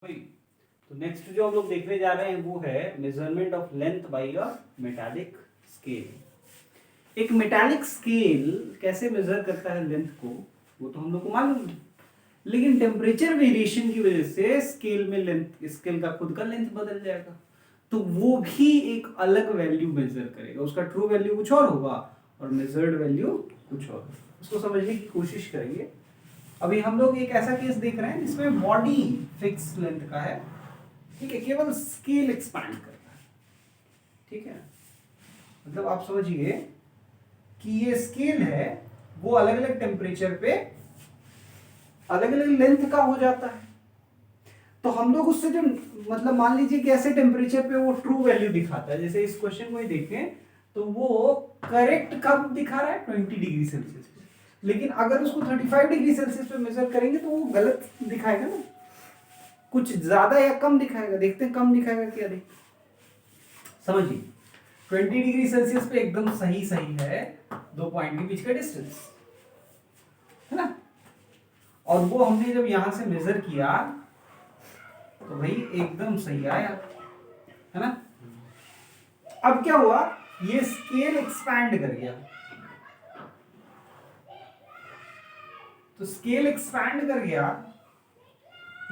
तो नेक्स्ट जो हम लोग देखने जा रहे हैं वो है measurement of length bye a metallic scale. एक मेटालिक स्केल कैसे मेजर करता है लेंथ को वो तो हम लोग को मालूम है, लेकिन टेम्परेचर वेरिएशन की वजह से स्केल में लेंथ, स्केल का खुद का लेंथ बदल जाएगा, तो वो भी एक अलग वैल्यू मेजर करेगा। उसका ट्रू वैल्यू कुछ और होगा और मेजर्ड वैल्यू कुछ और। उसको समझने की कोशिश करेंगे। अभी हम लोग एक ऐसा केस देख रहे हैं जिसमें बॉडी फिक्स लेंथ का है, ठीक है, केवल स्केल एक्सपैंड कर रहा है, ठीक है। मतलब आप समझिए कि ये स्केल है, वो अलग अलग टेम्परेचर पे अलग अलग लेंथ का हो जाता है। तो हम लोग उससे जो मतलब मान लीजिए कि ऐसे टेम्परेचर पे वो ट्रू वैल्यू दिखाता है, जैसे इस क्वेश्चन को ही देखें तो वो करेक्ट कब दिखा रहा है 20 डिग्री सेल्सियस पे, लेकिन अगर उसको 35 डिग्री सेल्सियस पे मेजर करेंगे तो वो गलत दिखाएगा ना, कुछ ज्यादा या कम दिखाएगा। देखते हैं कम दिखाएगा क्या, देख समझिए 20 डिग्री सेल्सियस पे एकदम सही सही है, दो पॉइंट के बीच का डिस्टेंस है ना, और वो हमने जब यहां से मेजर किया तो भाई एकदम सही आया, है ना। अब क्या हुआ, ये स्केल एक्सपैंड कर गया, तो स्केल एक्सपैंड कर गया,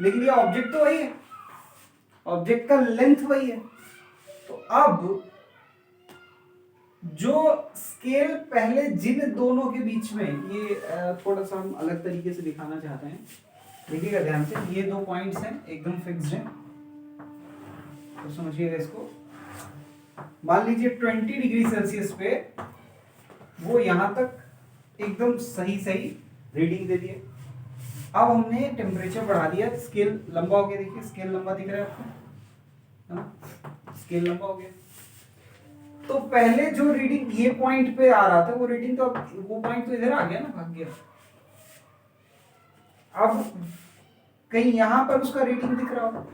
लेकिन ये ऑब्जेक्ट तो वही है, ऑब्जेक्ट का लेंथ वही है। तो अब जो स्केल पहले जिन दोनों के बीच में, ये थोड़ा सा हम अलग तरीके से दिखाना चाहते हैं, देखिएगा ध्यान से, ये दो पॉइंट्स हैं एकदम फिक्स्ड हैं, तो समझिएगा इसको। मान लीजिए 20 डिग्री सेल्सियस पे वो यहां तक एकदम सही सही रीडिंग दे दिए। अब हमने टेम्परेचर बढ़ा दिया, स्केल लंबा हो गया, देखिए स्केल लंबा दिख रहा है आपको, है ना, स्केल लंबा हो गया। तो पहले जो रीडिंग ये पॉइंट पे आ रहा था वो रीडिंग तो अब वो पॉइंट तो इधर आ गया ना, भाग गया। अब कहीं यहां पर उसका रीडिंग दिख रहा हो,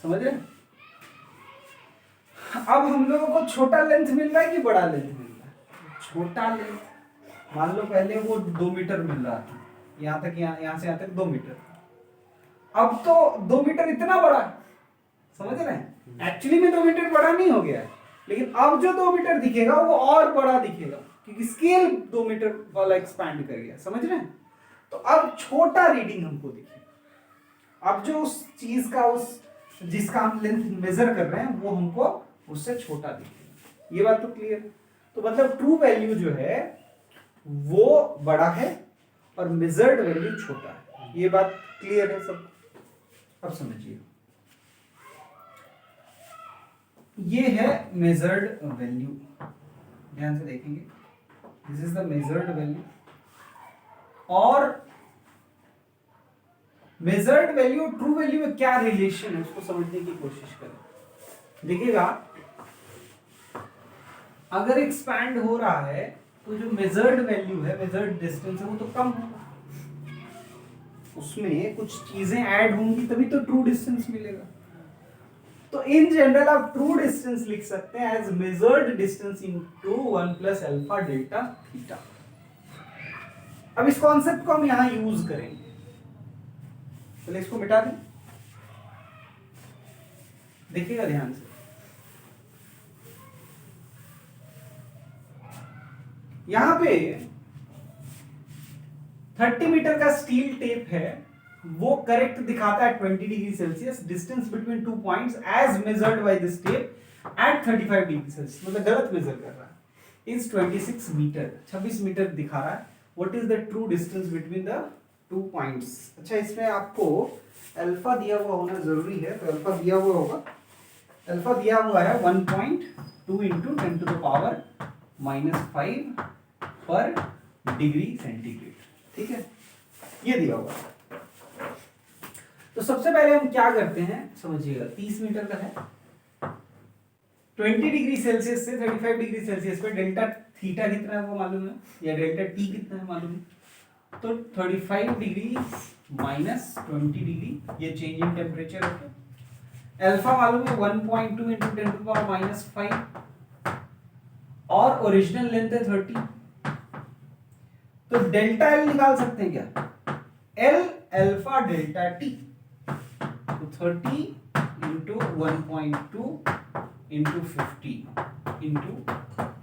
समझ रहे हैं। अब हम लोगों को छोटा लेंथ मिल रहा है कि बड़ा लेंथ मिल रहा है, छोटा लेंथ। मान लो पहले वो 2 मीटर मिल रहा था, यहां तक, यहां से यहां तक 2 मीटर, अब तो 2 मीटर इतना बड़ा है, समझ रहे हैं। एक्चुअली में 2 मीटर बड़ा नहीं हो गया है, लेकिन अब जो 2 मीटर दिखेगा वो और बड़ा दिखेगा क्योंकि स्केल 2 मीटर वाला एक्सपैंड कर गया, समझ रहे हैं। तो अब छोटा रीडिंग हमको दिखेगा, अब जो उस चीज का, उस जिसका हम लेंथ मेजर कर रहे हैं वो हमको उससे छोटा दिखेगा। ये बात तो क्लियर है। तो मतलब ट्रू वैल्यू जो है वो बड़ा है और मेजर्ड वैल्यू छोटा है, ये बात क्लियर है सब। अब समझिए, ये है मेजर्ड वैल्यू, ध्यान से देखेंगे, this is the measured value. और मेजर्ड वैल्यू ट्रू वैल्यू में क्या रिलेशन है उसको समझने की कोशिश करें। देखिएगा, अगर एक्सपैंड हो रहा है तो जो मेजर्ड वैल्यू है, मेजर्ड डिस्टेंस है, वो तो कम होगा, उसमें कुछ चीजें ऐड होंगी तभी तो ट्रू डिस्टेंस मिलेगा। तो इन जनरल आप ट्रू डिस्टेंस लिख सकते हैं as measured distance into 1 plus alpha delta theta. अब इस कॉन्सेप्ट को हम यहां यूज करेंगे, चलिए इसको मिटा दें, देखिएगा ध्यान से। यहां पे 30 मीटर का स्टील टेप है, वो करेक्ट दिखाता है 20 degree Celsius distance between two points as measured by this tape at 35 degree Celsius, मतलब गलत मेजर कर रहा है, इज 26 मीटर, 26 मीटर दिखा रहा है। What is the true distance between the two points. अच्छा, इसमें आपको अल्फा दिया हुआ होना जरूरी है, तो अल्फा दिया हुआ होगा, अल्फा दिया हुआ है 1.2 इंटू 10 टू द पावर -5 पर डिग्री सेंटीग्रेड, ठीक है, ये दिया हुआ है। तो सबसे पहले हम क्या करते हैं समझिएगा, 30 मीटर का है, 20 डिग्री सेल्सियस से 35 डिग्री सेल्सियस पे डेल्टा थीटा कितना है वो मालूम है, या डेल्टा टी कितना है मालूम है। तो 35 डिग्री माइनस 20 डिग्री, ये चेंज इन टेम्परेचर है। अल्फा मालूम है 1.2 इंटू 10 टू पावर -5, और ओरिजिनल लेंथ है 30, तो डेल्टा एल निकाल सकते हैं क्या, एल अल्फा डेल्टा टी, तो 30 इंटू 1.2 इंटू 50 इंटू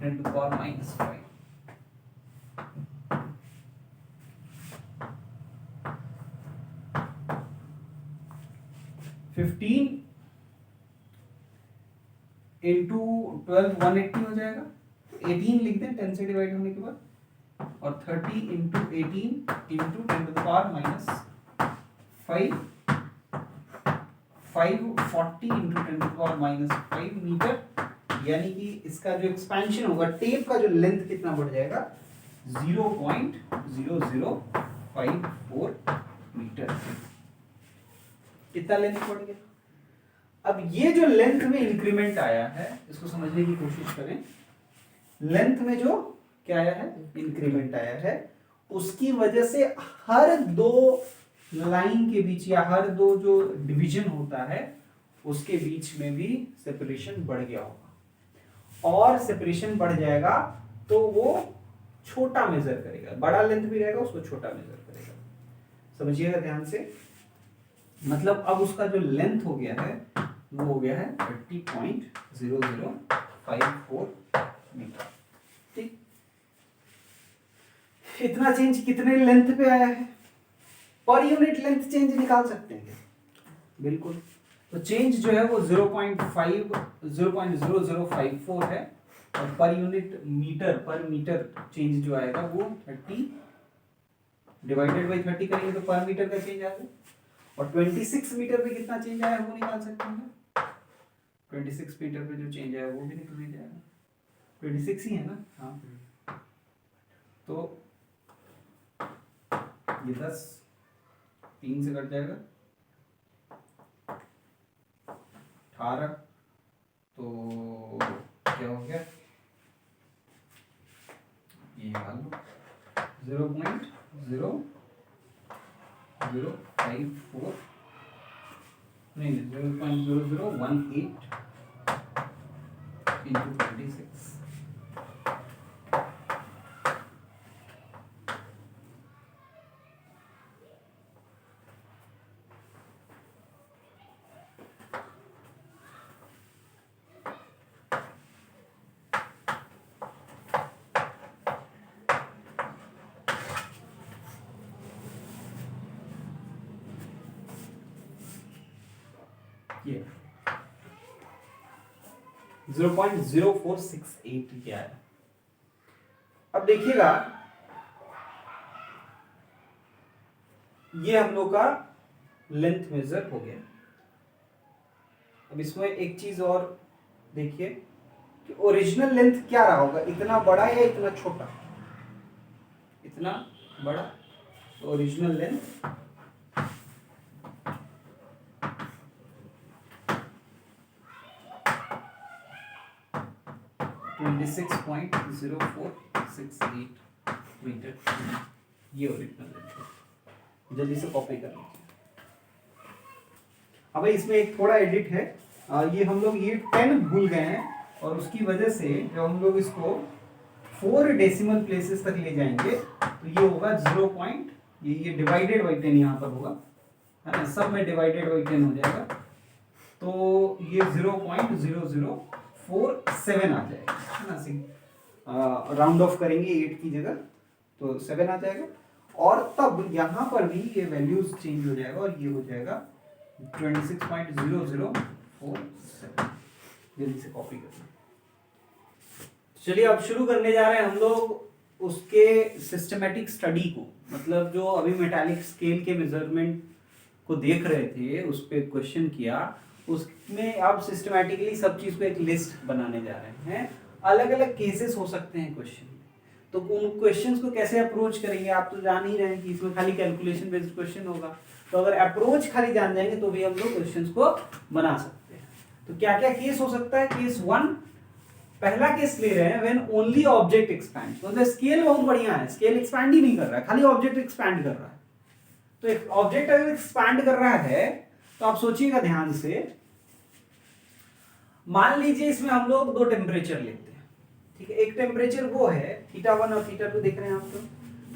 10⁻⁵ 15 इंटू 12 180 हो जाएगा। 18 लिख दें 10 से डिवाइड होने के बाद, और 30 इंटू 18 इंटू 10⁻⁵ 540 इंटू 10⁻⁵ मीटर, यानी कि इसका जो एक्सपेंशन होगा, टेप का जो लेंथ कितना बढ़ जाएगा, 0.0054 मीटर। कितना लेंथ बढ़ गया। अब ये जो लेंथ में इंक्रीमेंट आया है, इसको समझने की कोशिश करें। लेंथ में जो क्या आया है, इंक्रीमेंट आया है, उसकी वजह से हर दो लाइन के बीच या हर दो जो डिवीजन होता है उसके बीच में भी सेपरेशन बढ़ गया होगा, और सेपरेशन बढ़ जाएगा तो वो छोटा मेजर करेगा, बड़ा लेंथ भी रहेगा उसको छोटा मेजर करेगा। समझिएगा ध्यान से। मतलब अब उसका जो लेंथ हो गया है वो हो गया है 30.0054 मीटर। ठीक, इतना चेंज कितने लेंथ पे आया है, पर यूनिट लेंथ चेंज निकाल सकते हैं क्या? बिल्कुल। तो चेंज जो है वो 0.0054 है, और पर यूनिट पर मीटर चेंज जो आएगा वो 30 डिवाइडेड बाई 30 करेंगे तो पर मीटर का चेंज आएगा। और 26 मीटर पे कितना चेंज आया वो निकाल सकते हैं। 26 मीटर पे जो चेंज आया वो भी निकल जाएगा, 26 ही है ना। हाँ, तो ये 10 3 से कट जाएगा, 18, तो क्या हो गया, ये मान लो 0.0054 नहीं 0.0018 इंटू 26। ये 0.0468 क्या है। अब देखिएगा, ये हम लोग का लेंथ मेजर हो गया। अब इसमें एक चीज और देखिए कि ओरिजिनल लेंथ क्या रहा होगा, इतना बड़ा या इतना छोटा, इतना बड़ा। तो ओरिजिनल लेंथ 26.0468 मीटर, ये ओरिजिनल लेंथ है। जल्दी से कॉपी कर लीजिए। अब इसमें एक थोड़ा एडिट है, ये हम लोग ये 10 भूल गए हैं, और उसकी वजह से जब हम लोग इसको 4 डेसिमल प्लेसेस तक ले जाएंगे तो ये होगा 0. ये डिवाइडेड बाई 10 यहाँ पर होगा, है ना, सब में डिवाइडेड बाई 10 हो जाएगा, तो ये 0.0047 आ जाएगा, है ना। राउंड ऑफ करेंगे 8 की जगह तो 7 आ जाएगा, और तब यहाँ पर भी ये वैल्यूज चेंज हो जाएगा और ये हो जाएगा 26.0047। जल्दी से कॉपी करना। चलिए अब शुरू करने जा रहे हैं हम लोग उसके सिस्टमेटिक स्टडी को, मतलब जो अभी मेटालिक स्केल के मेजरमेंट को देख रहे थे उस पर क्वेश्चन किया, उसमें अब सिस्टमेटिकली सब चीज़ को एक लिस्ट बनाने जा रहे हैं। अलग अलग केसेस हो सकते हैं क्वेश्चन में, तो उन क्वेश्चंस को कैसे अप्रोच करेंगे आप तो जान ही रहे हैं कि इसमें खाली कैलकुलेशन बेस्ड क्वेश्चन होगा, तो अगर अप्रोच खाली जान जाएंगे तो भी हम लोग क्वेश्चंस को बना सकते हैं। तो क्या क्या केस हो सकता है। केस 1, पहला केस ले रहे हैं व्हेन ओनली ऑब्जेक्ट एक्सपैंड, मतलब स्केल बहुत बढ़िया है, स्केल एक्सपैंड ही नहीं कर रहा है, खाली ऑब्जेक्ट एक्सपैंड कर रहा है। तो एक ऑब्जेक्ट अगर एक्सपैंड कर रहा है तो आप सोचिएगा ध्यान से, मान लीजिए इसमें हम लोग 2 टेम्परेचर लेते हैं, ठीक है। एक टेम्परेचर वो है θ1 और θ2 देख रहे हैं आप, तो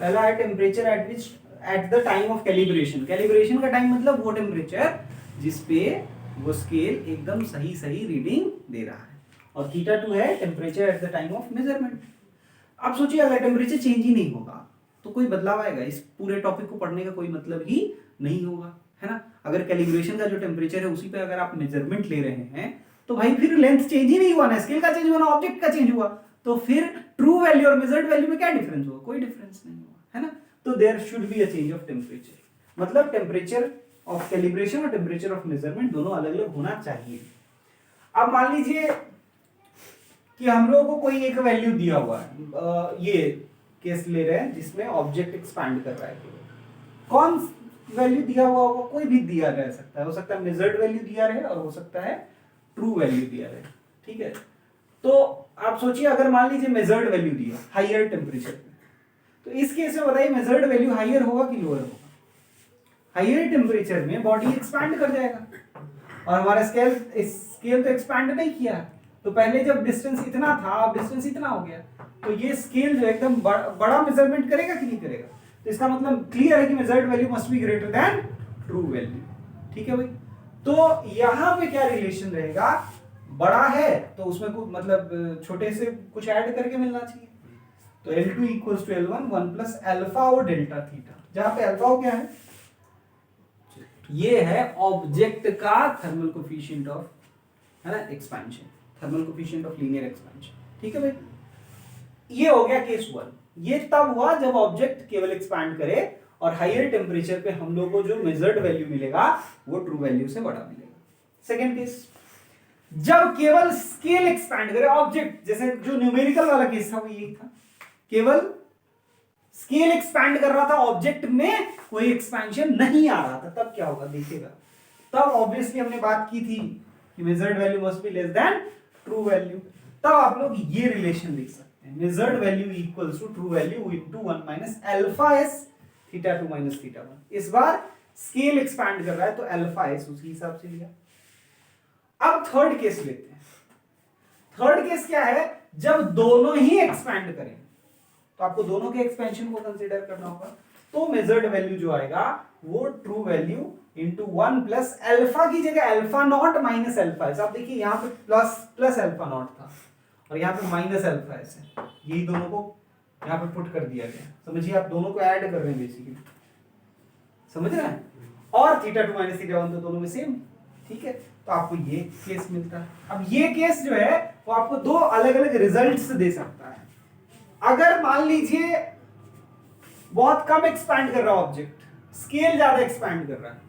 पहला है temperature at the time of calibration. Calibration का टाइम मतलब वो टेम्परेचर जिस पे वो स्केल एकदम सही सही रीडिंग दे रहा है। और थीटा 2 है temperature at the time of measurement. अब सोचिए अगर टेम्परेचर चेंज ही नहीं होगा तो कोई बदलाव आएगा, इस पूरे टॉपिक को पढ़ने का कोई मतलब ही नहीं होगा, है ना। अगर कैलिब्रेशन का जो टेम्परेचर है उसी पे अगर आप मेजरमेंट ले रहे हैं तो भाई फिर लेंथ चेंज ही नहीं हुआ ना, स्केल का चेंज हुआ ना ऑब्जेक्ट का चेंज हुआ, तो फिर ट्रू वैल्यू और मेजर्ड वैल्यू में क्या डिफरेंस हुआ, कोई डिफरेंस नहीं हुआ, है ना। तो there should be a change of temperature, मतलब टेम्परेचर ऑफ कैलिब्रेशन और टेम्परेचर ऑफ मेजरमेंट दोनों अलग अलग होना चाहिए। अब मान लीजिए कि हम लोगों को कोई एक वैल्यू दिया हुआ है, ये केस ले रहे हैं जिसमें ऑब्जेक्ट एक्सपैंड कर रहा है, कौन वैल्यू दिया हुआ होगा, कोई भी दिया रह सकता है, हो सकता है मेजर्ड वैल्यू दिया रहे और हो सकता है ट्रू वैल्यू दिया रहे, ठीक है। तो आप सोचिए अगर मान लीजिए मेजर्ड वैल्यू दिया हायर टेम्परेचर पे, तो इस केस में बताइए मेजर्ड वैल्यू हायर होगा कि लोअर होगा। हायर टेम्परेचर में बॉडी एक्सपैंड कर जाएगा और हमारा स्केल तो एक्सपैंड नहीं किया, तो पहले जब डिस्टेंस इतना था अब डिस्टेंस इतना हो गया, तो ये स्केल जो एकदम बड़ा मेजरमेंट करेगा कि नहीं करेगा। तो इसका मतलब क्लियर है कि measured value must be greater than true value, ठीक है भाई। तो यहां पे क्या रिलेशन रहेगा, बड़ा है तो उसमें कुछ मतलब छोटे से कुछ ऐड करके मिलना चाहिए, तो L2 equals to L1 1 plus alpha और डेल्टा थीटा, जहां पे अल्फा क्या है, ये है ऑब्जेक्ट का थर्मल कोफिशिएंट ऑफ, है ना, expansion, thermal coefficient of linear expansion, ठीक है भाई। ये हो गया केस 1। ये तब हुआ जब ऑब्जेक्ट केवल एक्सपैंड करे और हायर टेम्परेचर पे हम लोग को जो मेजर्ड वैल्यू मिलेगा वो ट्रू वैल्यू से बड़ा मिलेगा। सेकंड केस, जब केवल स्केल एक्सपैंड करे ऑब्जेक्ट, जैसे जो न्यूमेरिकल वाला केस था वो यही था, केवल स्केल एक्सपैंड कर रहा था, ऑब्जेक्ट में कोई एक्सपेंशन नहीं आ रहा था, तब क्या होगा देखिएगा। तब ऑब्वियसली हमने बात की थी कि measured value must be less than true value, तब आप लोग ये रिलेशन लिख सकते हैं, measured value equals to true value into 1 minus alpha S theta 2 minus theta 1। इस बार स्केल एक्सपैंड कर रहा है तो अल्फा एस उसी हिसाब से लिया। अब थर्ड केस लेते हैं। थर्ड केस क्या है, जब दोनों ही एक्सपैंड करें, तो आपको दोनों के एक्सपेंशन को कंसीडर करना होगा, तो मेजर्ड वैल्यू जो आएगा वो true value into 1 plus alpha की जगह alpha not minus alpha S. आप देखिए यहाँ पे प्लस अल्फा नॉट था और यहाँ पे माइनस अल्फा एस है, यही दोनों को यहाँ पे पुट कर दिया गया। समझिए आप दोनों को ऐड कर रहे हैं बेसिकली, समझ रहे हैं, और थीटा 2 माइनस थीटा 1 तो दोनों में सेम, ठीक है। तो आपको ये केस मिलता है। अब ये केस जो है वो आपको दो अलग अलग रिजल्ट्स दे सकता है। अगर मान लीजिए बहुत कम एक्सपैंड कर रहा है ऑब्जेक्ट, स्केल ज्यादा एक्सपैंड कर रहा है,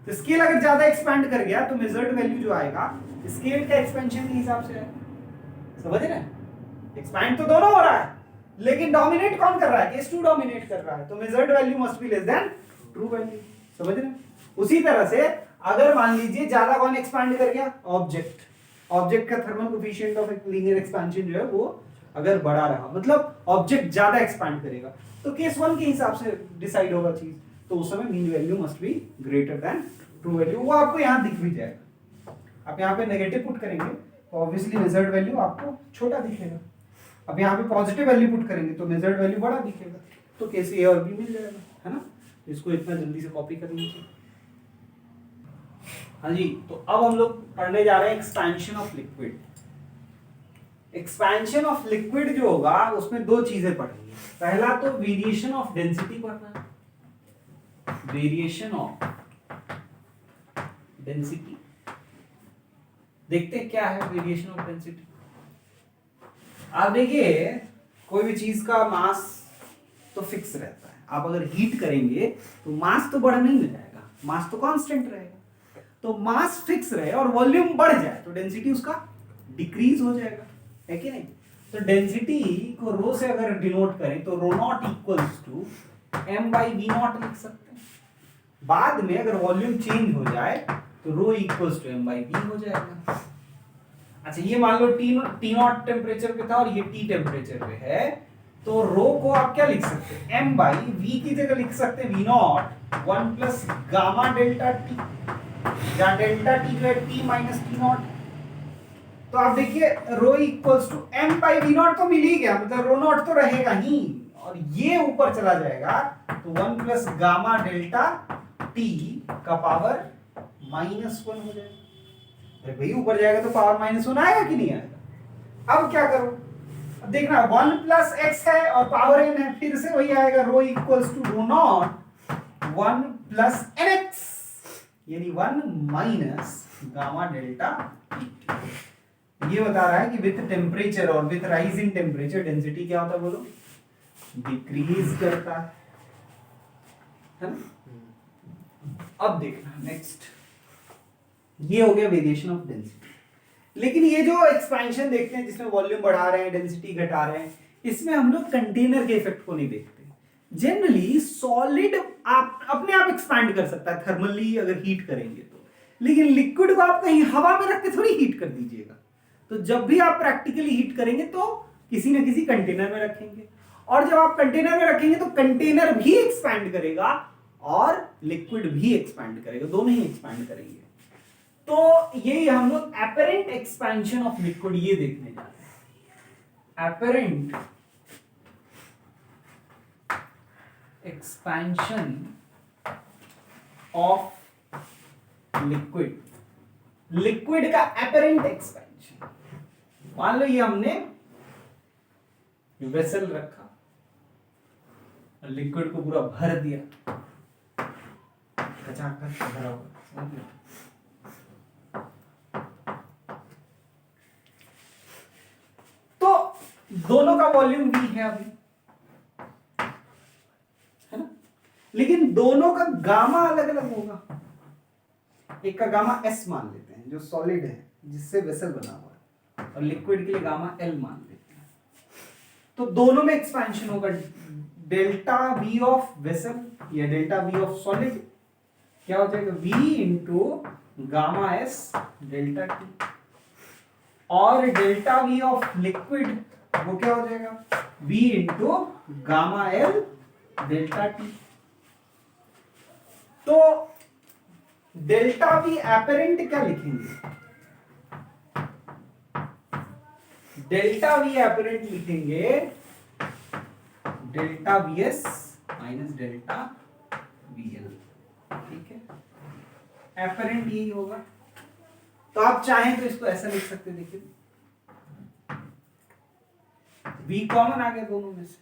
तो स्केल अगर ज्यादा एक्सपैंड कर गया तो मेजर्ड वैल्यू जो आएगा स्केल का एक्सपेंशन के हिसाब से आएगा। समझ रहे हैं, एक्सपैंड तो दोनों हो रहा है लेकिन डोमिनेट कौन कर रहा है, केस 2 डोमिनेट कर रहा है, तो measured value must be less than true value. समझ रहे हैं। उसी तरह से अगर मान लीजिए ज्यादा कौन एक्सपैंड कर गया, ऑब्जेक्ट का thermal coefficient of linear expansion जो है वो अगर बढ़ा रहा, मतलब ऑब्जेक्ट ज्यादा एक्सपैंड करेगा, तो केस 1 के हिसाब से डिसाइड होगा चीज, तो उस समय mean value must be greater than true value. वो आपको यहां दिख भी जाएगा। आप यहां पे नेगेटिव पुट करेंगे तो ऑब्वियसली मेजर्ड वैल्यू आपको छोटा दिखेगा, अब यहां पे पॉजिटिव वैल्यू पुट करेंगे तो मेजर्ड वैल्यू बड़ा दिखेगा, तो केस ए और बी मिल जाएगा, है ना। इसको इतना जल्दी से कॉपी कर लीजिए। हाँ जी, तो अब हम लोग पढ़ने जा रहे हैं expansion of liquid. Expansion of liquid जो होगा उसमें दो चीजें पढ़ेंगे। पहला तो वेरिएशन ऑफ डेंसिटी पढ़ना है, वेरिएशन ऑफ डेंसिटी। देखते हैं क्या है वेरिएशन ऑफ डेंसिटी। आप देखिए कोई भी चीज का मास तो फिक्स रहता है, आप अगर हीट करेंगे तो मास तो बढ़ नहीं जाएगा, मास तो कांस्टेंट रहेगा। तो मास फिक्स रहे और वॉल्यूम बढ़ जाए तो डेंसिटी उसका डिक्रीज हो जाएगा, है कि नहीं। तो डेंसिटी को रो से अगर डिनोट करें तो rho naught equals to m by V naught लिख सकते हैं। बाद में अगर वॉल्यूम चेंज हो जाए तो rho equals to m by V हो जाएगा। अच्छा, ये मान लो टी नॉट टेम्परेचर पे था और ये टी टेम्परेचर पे है, तो रो को आप क्या लिख सकते हैं, m बाई वी की जगह लिख सकते हैं V naught 1 plus gamma delta T, जहां डेल्टा टी जो है टी माइनस टी नॉट। तो आप देखिए rho equals to m by V naught तो मिल ही गया, मतलब रो नॉट तो रहेगा ही और ये ऊपर चला जाएगा तो 1 प्लस गामा डेल्टा टी का पावर -1 हो जाएगा। अरे भाई ऊपर जाएगा तो पावर -1 आएगा कि नहीं आएगा? अब क्या करो, अब देखना 1 प्लस एक्स है और पावर n है, फिर से वही आएगा rho equals to rho naught 1 plus N X, यानी 1 माइनस गामा डेल्टा टी। ये बता रहा है कि विथ टेम्परेचर और with rise in temperature density क्या होता है बोलो, डिक्रीज करता है ना? अब देखना नेक्स्ट, ये हो गया वेरिएशन ऑफ डेंसिटी। लेकिन ये जो एक्सपेंशन देखते हैं जिसमें वॉल्यूम बढ़ा रहे हैं डेंसिटी घटा रहे हैं, इसमें हम लोग कंटेनर के इफेक्ट को नहीं देखते। जनरली सॉलिड आप अपने आप एक्सपैंड कर सकता है थर्मली अगर हीट करेंगे तो, लेकिन लिक्विड को आप कहीं हवा में रख के थोड़ी हीट कर दीजिएगा। तो जब भी आप प्रैक्टिकली हीट करेंगे तो किसी न किसी कंटेनर में रखेंगे, और जब आप कंटेनर में रखेंगे तो कंटेनर भी एक्सपैंड करेगा और लिक्विड भी एक्सपैंड करेगा, दोनों ही एक्सपैंड करेंगे। तो ये हम लोग एपरेंट एक्सपेंशन ऑफ लिक्विड ये देखने जा रहे हैं। Apparent expansion of liquid, liquid का एपरेंट एक्सपेंशन। मान लो ये हमने वेसल रखा और लिक्विड को पूरा भर दिया, खचाखच भरा हुआ, समझ लो। तो दोनों का वॉल्यूम V है अभी, है ना? लेकिन दोनों का गामा अलग अलग होगा। एक का गामा S मान लेते हैं जो सॉलिड है जिससे वेसल बना हुआ है, और लिक्विड के लिए गामा L मान लेते हैं। तो दोनों में एक्सपेंशन होगा, डेल्टा V ऑफ वेसल या डेल्टा V ऑफ सॉलिड क्या हो जाएगा, V into gamma S delta T, और डेल्टा V ऑफ लिक्विड वो क्या हो जाएगा, V into gamma L delta T। तो डेल्टा V एपरेंट क्या लिखेंगे, डेल्टा V एपरेंट लिखेंगे delta VS minus delta VL, ठीक है? एपरेंट यही होगा। तो आप चाहें तो इसको ऐसा लिख सकते, देखिए V कॉमन आ गया दोनों में से,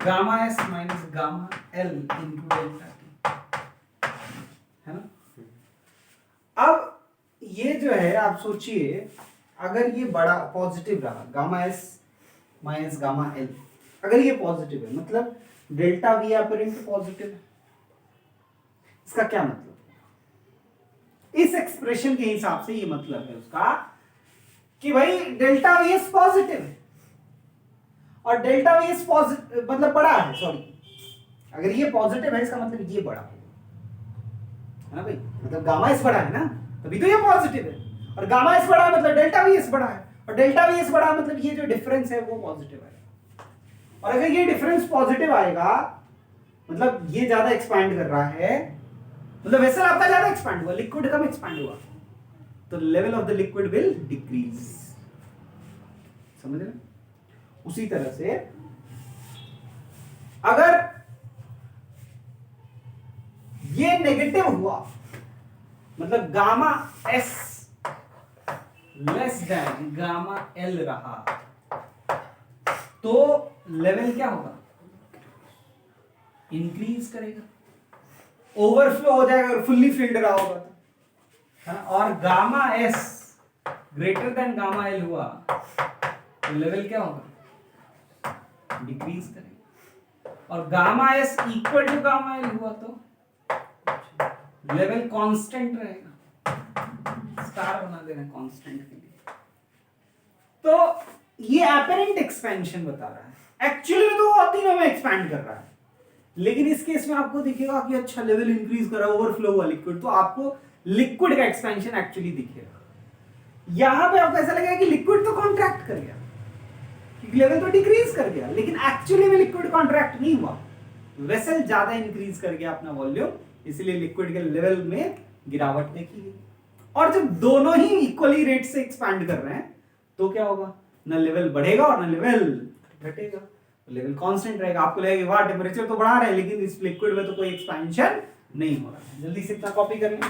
gamma S minus gamma L into delta T, है ना? अब ये जो है आप सोचिए, अगर ये बड़ा पॉजिटिव रहा gamma S minus gamma L, अगर ये पॉजिटिव है मतलब डेल्टा V एपरेंट पॉजिटिव है। इसका क्या मतलब, इस एक्सप्रेशन के हिसाब से ये मतलब है उसका कि भाई डेल्टा VS पॉजिटिव है और डेल्टा VS पॉजिटिव मतलब बड़ा है, सॉरी अगर ये पॉजिटिव है इसका मतलब ये बड़ा है ना भाई, मतलब गामा S बड़ा है ना, तभी तो ये पॉजिटिव है, और गामा S बड़ा है मतलब डेल्टा VS बड़ा है, और डेल्टा VS बड़ा है मतलब ये जो डिफरेंस है वो पॉजिटिव है। और अगर ये डिफरेंस पॉजिटिव आएगा मतलब ये ज्यादा एक्सपैंड कर रहा है, मतलब वेसल आपका ज्यादा एक्सपैंड हुआ, लिक्विड कम एक्सपैंड हुआ, तो level of the liquid will decrease. समझ रहे? उसी तरह से अगर ये नेगेटिव हुआ मतलब gamma S less than gamma L रहा, तो लेवल क्या होगा, इंक्रीज करेगा, ओवरफ्लो हो जाएगा अगर फुल्ली फिल्ड रहा होगा तो, और gamma S greater than gamma L हुआ तो लेवल क्या होगा, डिक्रीज करेगा, और gamma S equal to gamma L हुआ तो लेवल कांस्टेंट रहेगा, स्टार बना देना कांस्टेंट के लिए। तो ये एपरेंट एक्सपेंशन बता रहा है, एक्चुअली में तो वो तीनों में एक्सपैंड कर रहा है, लेकिन इस केस में आपको दिखेगा कि अच्छा लेवल इंक्रीज कर रहा है, ओवरफ्लो हुआ लिक्विड, तो आपको लिक्विड का एक्सपेंशन एक्चुअली दिखेगा। यहां पे आपको ऐसा लगेगा कि लिक्विड तो कॉन्ट्रैक्ट कर गया क्योंकि लेवल तो डिक्रीज कर गया, लेकिन एक्चुअली में लिक्विड कॉन्ट्रैक्ट नहीं हुआ, वेसल ज्यादा इंक्रीज कर गया अपना वॉल्यूम, इसलिए लिक्विड के लेवल में गिरावट देखी गई। और जब दोनों ही इक्वली रेट से एक्सपैंड कर रहे हैं तो क्या होगा, ना लेवल बढ़ेगा और ना लेवल घटेगा, लेवल कांस्टेंट रहेगा। आपको लगेगा वाह टेम्परेचर तो बढ़ा रहे हैं लेकिन इस लिक्विड में तो कोई एक्सपेंशन नहीं हो रहा है। जल्दी से इतना कॉपी कर लें।